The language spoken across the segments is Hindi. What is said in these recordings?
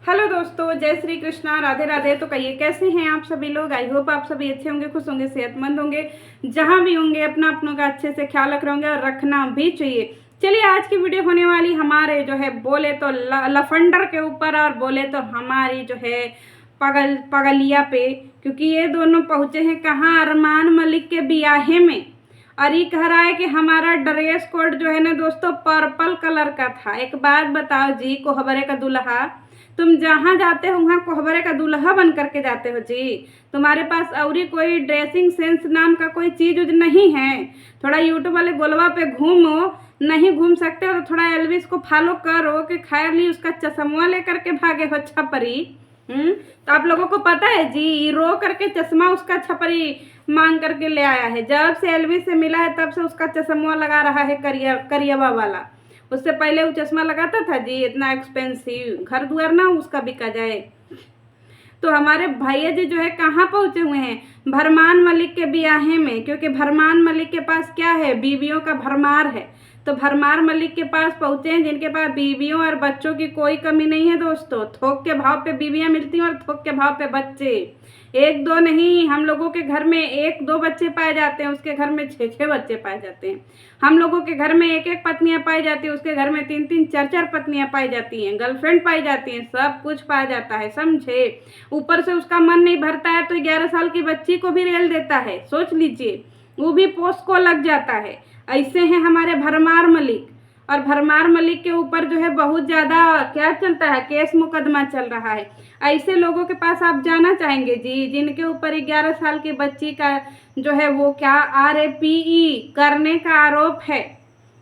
हेलो दोस्तों, जय श्री कृष्णा, राधे राधे। तो कहिए कैसे हैं आप सभी लोग। आई होप आप सभी अच्छे होंगे, खुश होंगे, सेहतमंद होंगे। जहां भी होंगे अपना अपनों का अच्छे से ख्याल रख रहे होंगे और रखना भी चाहिए। चलिए, आज की वीडियो होने वाली हमारे जो है बोले तो लफंडर के ऊपर और बोले तो हमारी जो है पगलिया पे, क्योंकि ये दोनों पहुंचे हैं कहाँ, अरमान मलिक के बियाहे में। और ये कह रहा है कि हमारा ड्रेस कोड जो है ना दोस्तों पर्पल कलर का था। एक बात बताओ जी, कोहबरे का दूल्हा, तुम जहाँ जाते हो वहाँ कोहबरे का दूल्हा बन करके जाते हो जी। तुम्हारे पास और कोई ड्रेसिंग सेंस नाम का कोई चीज़ उज नहीं है। थोड़ा यूट्यूब वाले गोलवा पे घूमो, नहीं घूम सकते हो तो थोड़ा एल्विस को फॉलो करो कि खैर ली उसका चश्मा लेकर के भागे हो छपरी। तो आप लोगों को पता है जी, रो करके चश्मा उसका छपरी मांग करके ले आया है। जब से एल्विस से मिला है तब से उसका चश्मा लगा रहा है करियवा वाला। उससे पहले वो चश्मा लगाता था जी, इतना एक्सपेंसिव, घर द्वार ना उसका बिका जाए। तो हमारे भैया जी जो है कहाँ पहुँचे हुए हैं, भरमान मलिक के बियाहे में। क्योंकि भरमान मलिक के पास क्या है, बीवियों का भरमार है। तो भरमार मलिक के पास पहुँचे हैं जिनके पास बीवियों और बच्चों की कोई कमी नहीं है दोस्तों। थोक के भाव पे बीवियाँ मिलती हैं और थोक के भाव पे बच्चे। एक दो नहीं, हम लोगों के घर में एक दो बच्चे पाए जाते हैं, उसके घर में छः छः बच्चे पाए जाते हैं। हम लोगों के घर में एक एक पत्नियां पाई जाती है, उसके घर में तीन तीन चार चार पत्नियां पाई जाती हैं, गर्लफ्रेंड पाई जाती हैं, सब कुछ पाया जाता है, समझे। ऊपर से उसका मन नहीं भरता है तो 11 साल की बच्ची को भी रेल देता है, सोच लीजिए, वो भी पोस्ट को लग जाता है। ऐसे हैं हमारे भरमार मलिक। और भरमार मलिक के ऊपर जो है बहुत ज़्यादा क्या चलता है, केस मुकदमा चल रहा है। ऐसे लोगों के पास आप जाना चाहेंगे जी, जिनके ऊपर 11 साल की बच्ची का जो है वो क्या RAPE करने का आरोप है,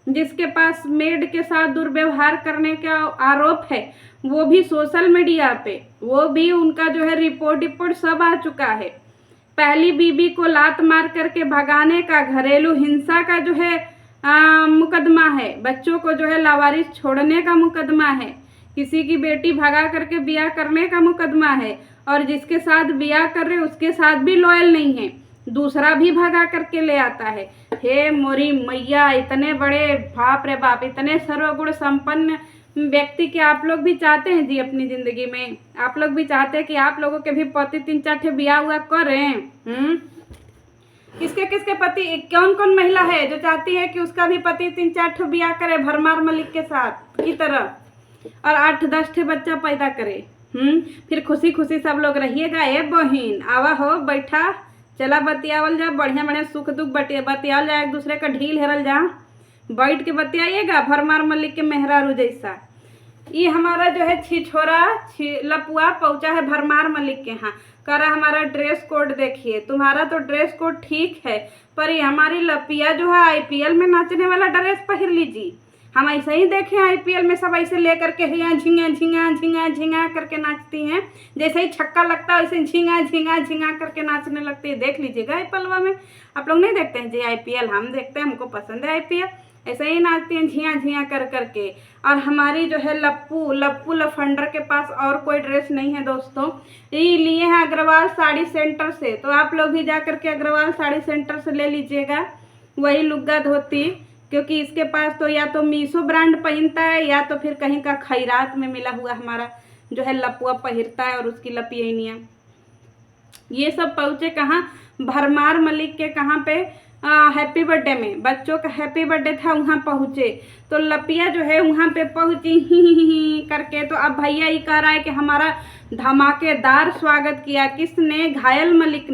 जिसके पास मेड के साथ दुर्व्यवहार करने का आरोप है, वो भी सोशल मीडिया पे, वो भी उनका जो है रिपोर्ट सब आ चुका है। पहली बीबी को लात मार करके भगाने का, घरेलू हिंसा का जो है मुकदमा है, बच्चों को जो है लावारिस छोड़ने का मुकदमा है, किसी की बेटी भगा करके ब्याह करने का मुकदमा है, और जिसके साथ ब्याह कर रहे उसके साथ भी लॉयल नहीं है, दूसरा भी भगा करके ले आता है। हे मोरी मैया, इतने बड़े बाप रे बाप, इतने सर्वगुण संपन्न व्यक्ति के आप लोग भी चाहते हैं जी अपनी जिंदगी में। आप लोग भी चाहते हैं कि आप लोगों के भी पति 3-4 ठे ब्याह हुआ करें। किसके किसके पति, कौन कौन महिला है जो चाहती है कि उसका भी पति 3-4 ठे ब्याह करे भरमार मलिक के साथ की तरह, और 8-10 ठे बच्चा पैदा करे। फिर खुशी खुशी सब लोग रहिएगा। ए बहिन आवा हो, बैठा, चला बतियावल जा, बढ़िया बढ़िया सुख दुख बतियावल जा, एक दूसरे का ढील हेरल जा, बैठ के बतियाइएगा भरमार मलिक के मेहरारू जैसा। ये हमारा जो है छिछोरा लपुआ पहुंचा है भरमार मलिक के यहाँ, कह रहा हमारा ड्रेस कोड देखिए। तुम्हारा तो ड्रेस कोड ठीक है, पर ये हमारी लपिया जो है IPL में नाचने वाला ड्रेस पहन लीजिए। हम ऐसे ही देखे IPL में सब ऐसे लेकर के झिंगा झिंगा झिंगा झिंगा करके नाचती हैं, जैसे ही छक्का लगता है वैसे झिंगा झिंगा झिंगा करके नाचने लगती है। देख लीजिएगा IPL में। आप लोग नहीं देखते हैं जी IPL, हम देखते हैं, हमको पसंद है IPL। ऐसे ही नाचती हैं झिया झिया कर करके। और हमारी जो है लप्पू लफंडर के पास और कोई ड्रेस नहीं है दोस्तों, ये लिए हैं अग्रवाल साड़ी सेंटर से। तो आप लोग भी जा करके अग्रवाल साड़ी सेंटर से ले लीजिएगा वही लुग्गा धोती, क्योंकि इसके पास तो या तो मीशो ब्रांड पहनता है या तो फिर कहीं का खैरात में मिला हुआ हमारा जो है लपुआ पहिरता है, और उसकी लपियनिया। ये सब पहुँचे कहाँ, भरमार मलिक के कहाँ पे, हैप्पी बर्थडे में, बच्चों का हैप्पी बर्थडे था, वहाँ पहुँचे। तो लपिया जो है वहाँ पे पहुँची ही करके। तो अब भैया ये कह रहा है कि हमारा धमाकेदार स्वागत किया, किसने, घायल मलिक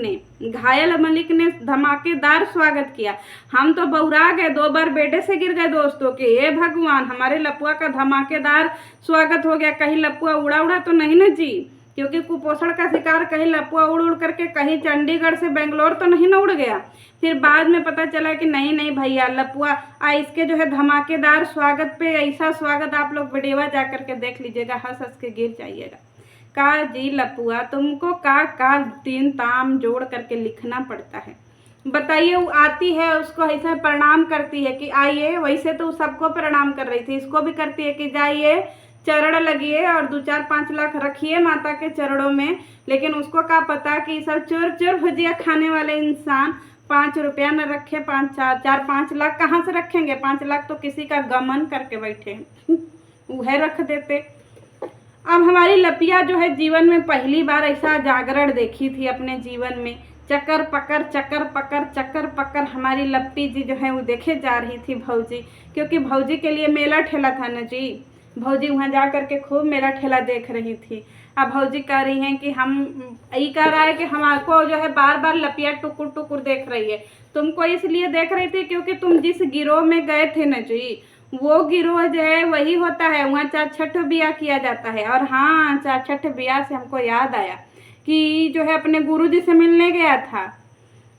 ने धमाकेदार स्वागत किया। हम तो बौरा गए, 2 बार बेटे से गिर गए दोस्तों कि हे भगवान, हमारे लपुआ का धमाकेदार स्वागत हो गया, कहीं लपुआ उड़ा तो नहीं ना जी। क्योंकि कुपोषण का शिकार कहीं लपुआ उड़ करके कहीं चंडीगढ़ से बेंगलोर तो नहीं ना उड़ गया। फिर बाद में पता चला कि नहीं भैया लपुआ इसके जो है धमाकेदार स्वागत पे, ऐसा स्वागत आप लोग वीडियो जा करके देख लीजिएगा, हंस हंस के गिर जाइएगा। का जी लपुआ, तुमको का 3 ताम जोड़ करके लिखना पड़ता है, बताइए। वो आती है उसको ऐसा प्रणाम करती है कि आइए, वैसे तो सबको प्रणाम कर रही थी, इसको भी करती है कि जाइए चरण लगिए और 2-4-5 लाख रखिए माता के चरणों में। लेकिन उसको क्या पता कि सब चोर चोर भुजिया खाने वाले इंसान 5 रुपया न रखे, 4-5 लाख कहाँ से रखेंगे। 5 लाख तो किसी का गमन करके बैठे हैं वह रख देते। अब हमारी लपिया जो है जीवन में पहली बार ऐसा जागरण देखी थी अपने जीवन में। चक्कर पकड़ चक्कर पकड़ चक्कर पकड़ हमारी लप्पी जी जो है वो देखे जा रही थी भौजी, क्योंकि भौजी के लिए मेला ठेला था ना जी। भौजी वहाँ जा कर के खूब मेला ठेला देख रही थी। अब भौजी कह रही हैं कि हम यही कह रहा है कि हमको जो है बार बार लपिया टुकुर टुकुर देख रही है। तुमको इसलिए देख रही थी क्योंकि तुम जिस गिरोह में गए थे ना जी, वो गिरोह जो है वही होता है, वहाँ 4-6 ब्याह किया जाता है। और हाँ, 4-6 ब्याह से हमको याद आया कि जो है अपने गुरुजी से मिलने गया था,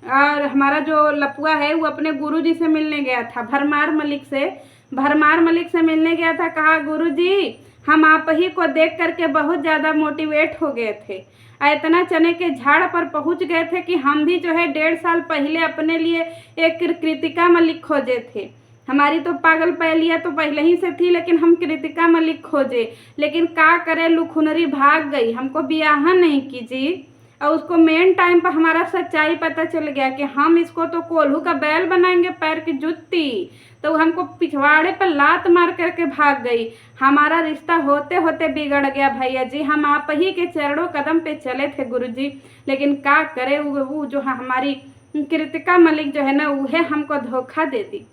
और हमारा जो लपुआ है वो अपने गुरुजी से मिलने गया था, भरमार मलिक से मिलने गया था। कहा गुरुजी हम आप ही को देख करके बहुत ज़्यादा मोटिवेट हो गए थे, इतना चने के झाड़ पर पहुंच गए थे कि हम भी जो है 1.5 साल पहले अपने लिए एक कृतिका मलिक खोजे थे। हमारी तो पागल पहलिया तो पहले ही से थी, लेकिन हम कृतिका मलिक खोजे, लेकिन का करे लुखुनरी भाग गई, हमको ब्याह नहीं की जी। और उसको मेन टाइम पर हमारा सच्चाई पता चल गया कि हम इसको तो कोल्हू का बैल बनाएंगे, पैर की जुत्ती। तो हमको पिछवाड़े पर लात मार करके भाग गई। हमारा रिश्ता होते होते बिगड़ गया भैया जी। हम आप ही के चरणों कदम पे चले थे गुरुजी, लेकिन का करे वो जो है हमारी कृतिका मलिक जो है ना, वह हमको धोखा दे दी।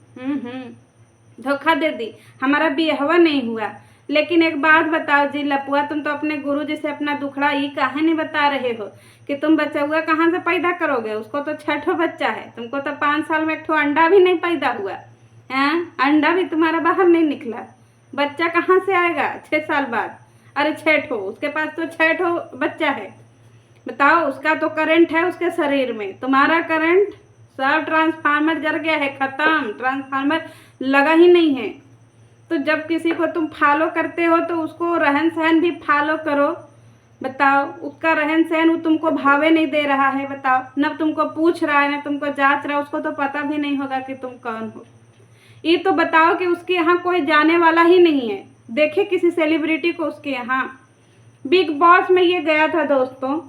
धोखा दे दी, हमारा ब्याह नहीं हुआ। लेकिन एक बात बताओ जी लपुआ, तुम तो अपने गुरुजी से अपना दुखड़ा ये काहे नहीं बता रहे हो कि तुम बच्चा हुआ कहाँ से पैदा करोगे? उसको तो 6 बच्चा है, तुमको तो 5 साल में 1 अंडा भी नहीं पैदा हुआ है, अंडा भी तुम्हारा बाहर नहीं निकला। बच्चा कहाँ से आएगा 6 साल बाद? अरे 6 उसके पास तो 6 बच्चा है। बताओ, उसका तो करंट है उसके शरीर में, तुम्हारा करंट सब ट्रांसफार्मर जल गया है, खत्म, ट्रांसफार्मर लगा ही नहीं है। तो जब किसी को तुम फॉलो करते हो तो उसको रहन सहन भी फॉलो करो। बताओ, उसका रहन सहन वो तुमको भावे नहीं दे रहा है, बताओ, न तुमको पूछ रहा है न तुमको जांच रहा है, उसको तो पता भी नहीं होगा कि तुम कौन हो। ये तो बताओ कि उसके यहाँ कोई जाने वाला ही नहीं है, देखे किसी सेलिब्रिटी को उसके यहाँ। बिग बॉस में ये गया था दोस्तों,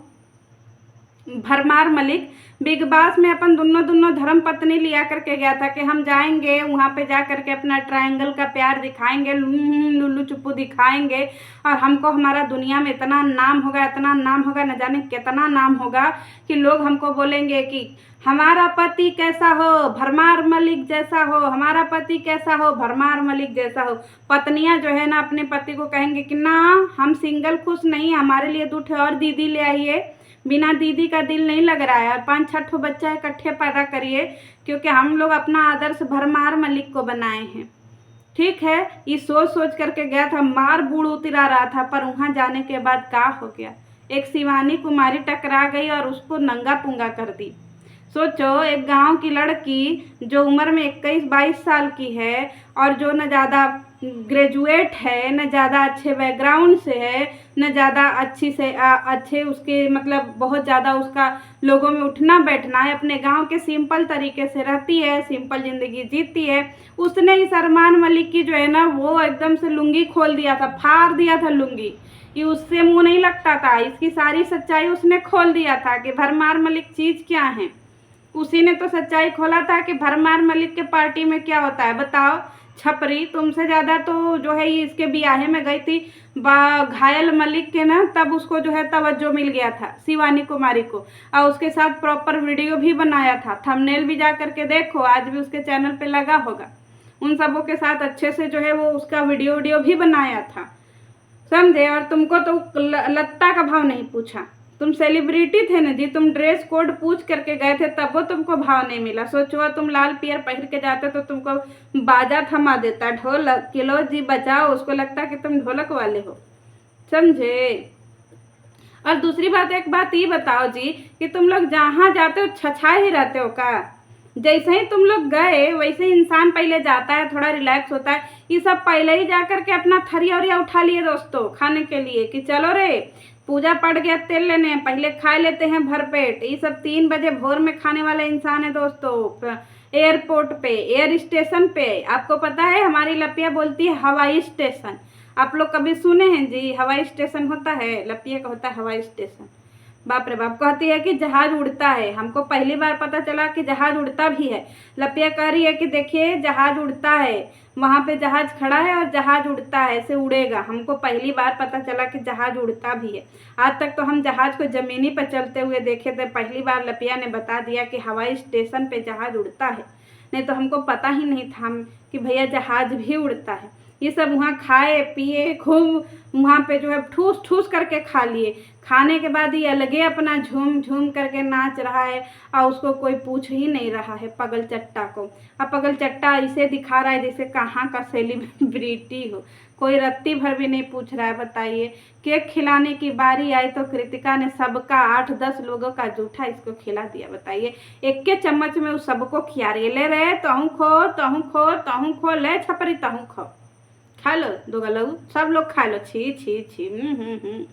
भरमार मलिक बिग बॉस में अपन दोनों धर्म पत्नी लिया करके गया था कि हम जाएंगे वहाँ पे जा करके अपना ट्रायंगल का प्यार दिखाएंगे, लुल्लू चुप्पू दिखाएंगे, और हमको हमारा दुनिया में इतना नाम होगा, इतना नाम होगा, न जाने कितना नाम होगा कि लोग हमको बोलेंगे कि हमारा पति कैसा हो, भरमार मलिक जैसा हो, हमारा पति कैसा हो, भरमार मलिक जैसा हो। पत्नियां जो है ना अपने पति को कहेंगे कि ना हम सिंगल खुश नहीं, हमारे लिए 2 और दीदी ले आइए, बिना दीदी का दिल नहीं लग रहा है, और 5-6 बच्चा इकट्ठे पैदा करिए, क्योंकि हम लोग अपना आदर्श भरमार मलिक को बनाए हैं। ठीक है, ये सोच करके गया था, मार बूढ़ उतरा रहा था, पर वहाँ जाने के बाद क्या हो गया, एक शिवानी कुमारी टकरा गई और उसको नंगा पुंगा कर दी। सोचो, एक गांव की लड़की जो उम्र में 21-22 साल की है, और जो न ज़्यादा ग्रेजुएट है, न ज़्यादा अच्छे बैकग्राउंड से है, न ज़्यादा अच्छे उसके मतलब बहुत ज़्यादा उसका लोगों में उठना बैठना है, अपने गांव के सिंपल तरीके से रहती है, सिंपल ज़िंदगी जीती है। उसने इस अरमान मलिक की जो है ना वो एकदम से लुंगी खोल दिया था, फाड़ दिया था लुंगी, ये उससे मुँह नहीं लगता था। इसकी सारी सच्चाई उसने खोल दिया था कि भरमार मलिक चीज़ क्या है। उसी ने तो सच्चाई खोला था कि भरमार मलिक के पार्टी में क्या होता है। बताओ छपरी, तुमसे ज़्यादा तो जो है ये इसके ब्याहे में गई थी घायल मलिक के ना, तब उसको जो है तवज्जो मिल गया था शिवानी कुमारी को, और उसके साथ प्रॉपर वीडियो भी बनाया था, थंबनेल भी जा करके देखो, आज भी उसके चैनल पे लगा होगा। उन सबों के साथ अच्छे से जो है वो उसका वीडियो भी बनाया था, समझे। और तुमको तो लत्ता का भाव नहीं पूछा, तुम सेलिब्रिटी थे ना जी, तुम ड्रेस कोड पूछ करके गए थे, तब वो तुमको भाव नहीं मिला। सोचो तुम लाल पियर पहन के जाते तो तुमको बाजा थमा देता, ढोलक किलो जी बजाओ, उसको लगता कि तुम ढोलक वाले हो, समझे। और दूसरी बात, एक बात ये बताओ जी कि तुम लोग जहाँ जाते हो छछाए ही रहते हो का? जैसे ही तुम लोग गए वैसे ही इंसान पहले जाता है, थोड़ा रिलैक्स होता है। ये सब पहले ही जा करके अपना थरिया उरिया उठा लिए दोस्तों खाने के लिए कि चलो रे पूजा पड़ गया, तेल लेने, पहले खा लेते हैं भरपेट। ये सब 3 बजे भोर में खाने वाला इंसान है दोस्तों। एयरपोर्ट पे, एयर स्टेशन पे, आपको पता है हमारी लपिया बोलती है हवाई स्टेशन। आप लोग कभी सुने हैं जी हवाई स्टेशन होता है? लपिया का होता है हवाई स्टेशन। बाप रे बाप। कहती है कि जहाज उड़ता है, हमको पहली बार पता चला कि जहाज उड़ता भी है। लपिया कह रही है कि देखिए जहाज उड़ता है, वहाँ पे जहाज खड़ा है और जहाज उड़ता है, ऐसे उड़ेगा। हमको पहली बार पता चला कि जहाज उड़ता भी है। आज तक तो हम जहाज को जमीनी पर चलते हुए देखे थे, पहली बार लपिया ने बता दिया कि हवाई स्टेशन पे जहाज उड़ता है। नहीं तो हमको पता ही नहीं था कि भैया जहाज भी उड़ता है। ये सब वहाँ खाए पिए खूब, वहाँ पे जो है ठूस ठूस करके खा लिए। खाने के बाद ये अलगे अपना झूम झूम करके नाच रहा है और उसको कोई पूछ ही नहीं रहा है पगल चट्टा को। अब पगल चट्टा इसे दिखा रहा है जैसे कहाँ का सेलिब्रिटी हो, कोई रत्ती भर भी नहीं पूछ रहा है। बताइए, केक खिलाने की बारी आई तो कृतिका ने सबका 8-10 लोगों का जूठा इसको खिला दिया। बताइए, एक के चम्मच में उस सबको खिला रही है। ले रहे तहूँ खो तहूँ खो तहूँ खो, ले छपरी तहूँ खो, खा लो दो गलऊ, सब लोग खा लो। छी छी छी।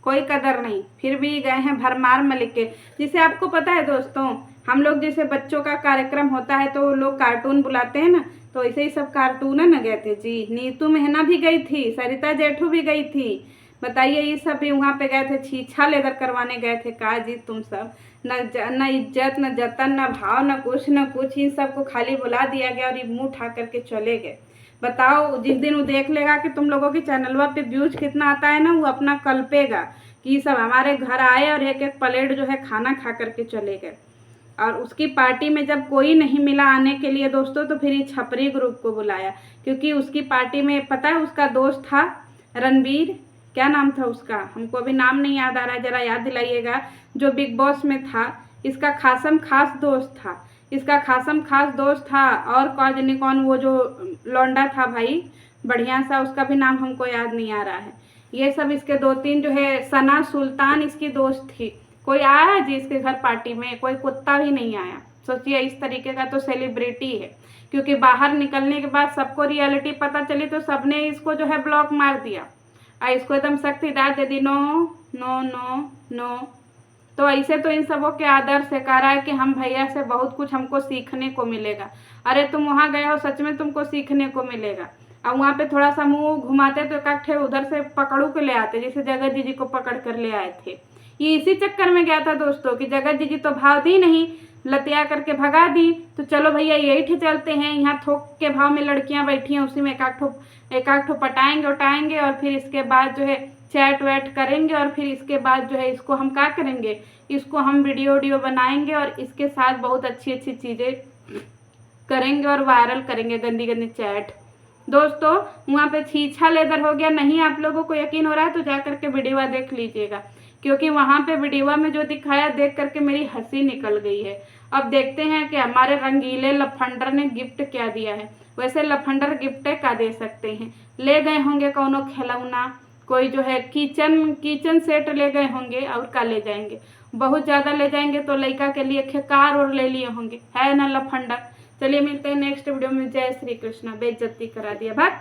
कोई कदर नहीं। फिर भी गए हैं भरमार में लेके। जिसे आपको पता है दोस्तों, हम लोग जैसे बच्चों का कार्यक्रम होता है तो लोग कार्टून बुलाते हैं ना, तो ऐसे ही सब कार्टून न गए थे जी। नीतू मेहना भी गई थी, सरिता जेठू भी गई थी। बताइए, ये सब भी वहाँ पे गए थे, छीछा लेदर करवाने गए थे। का जी तुम सब, न इज्जत न जतन न भाव न कुछ, इन सबको खाली बुला दिया गया और ये मुँह उठा करके चले गए। बताओ, जिस दिन वो देख लेगा कि तुम लोगों की चैनलवा पे व्यूज कितना आता है ना, वो अपना कल्पेगा कि ये सब हमारे घर आए और एक एक प्लेट जो है खाना खा करके चले गए। और उसकी पार्टी में जब कोई नहीं मिला आने के लिए दोस्तों, तो फिर ये छपरी ग्रुप को बुलाया, क्योंकि उसकी पार्टी में पता है उसका दोस्त था रणबीर, क्या नाम था उसका, हमको अभी नाम नहीं याद आ रहा है, जरा याद दिलाइएगा, जो बिग बॉस में था। इसका खासम खास दोस्त था, इसका खासम खास दोस्त था। और कौन वो जो लौंडा था भाई बढ़िया सा, उसका भी नाम हमको याद नहीं आ रहा है। ये सब इसके 2-3 जो है, सना सुल्तान इसकी दोस्त थी। कोई आया जी इसके घर पार्टी में? कोई कुत्ता भी नहीं आया। सोचिए, इस तरीके का तो सेलिब्रिटी है। क्योंकि बाहर निकलने के बाद सबको रियलिटी पता चली तो सबने इसको जो है ब्लॉक मार दिया और इसको एकदम सख्त हिदायत दे दी, नो नो नो नो। तो ऐसे तो इन सबों के आदर्श है। कह रहा है कि हम भैया से बहुत कुछ हमको सीखने को मिलेगा। अरे तुम वहाँ गए हो, सच में तुमको सीखने को मिलेगा। अब वहाँ पे थोड़ा सा मुंह घुमाते तो इकट्ठे उधर से पकड़ू के ले आते, जैसे जगत दीदी को पकड़ कर ले आए थे। ये इसी चक्कर में गया था दोस्तों कि जगत दीदी तो भाव दी नहीं, लतिया करके भगा दी। तो चलो भैया यही ठे चलते हैं, यहाँ थोक के भाव में लड़कियाँ बैठी हैं, उसी में एक आध ठो पटाएंगे उठाएंगे और फिर इसके बाद जो है चैट वैट करेंगे और फिर इसके बाद जो है इसको हम क्या करेंगे, इसको हम वीडियो बनाएंगे और इसके साथ बहुत अच्छी अच्छी चीज़ें करेंगे और वायरल करेंगे गंदी गंदी चैट। दोस्तों, वहाँ पे छीछा लेदर हो गया। नहीं आप लोगों को यकीन हो रहा है तो जा करके वीडियो देख लीजिएगा, क्योंकि वहाँ पे वीडियो में जो दिखाया देख करके मेरी हंसी निकल गई है। अब देखते हैं कि हमारे रंगीले लफंडर ने गिफ्ट क्या दिया है। वैसे लफंडर गिफ्ट का दे सकते हैं, ले गए होंगे कौनो खिलौना, कोई जो है किचन सेट ले गए होंगे, और का ले जाएंगे, बहुत ज़्यादा ले जाएंगे तो लड़का के लिए कार और ले लिए होंगे, है ना लफंडर। चलिए मिलते हैं नेक्स्ट वीडियो में। जय श्री कृष्णा। बेइज्जती करा दिया भाग।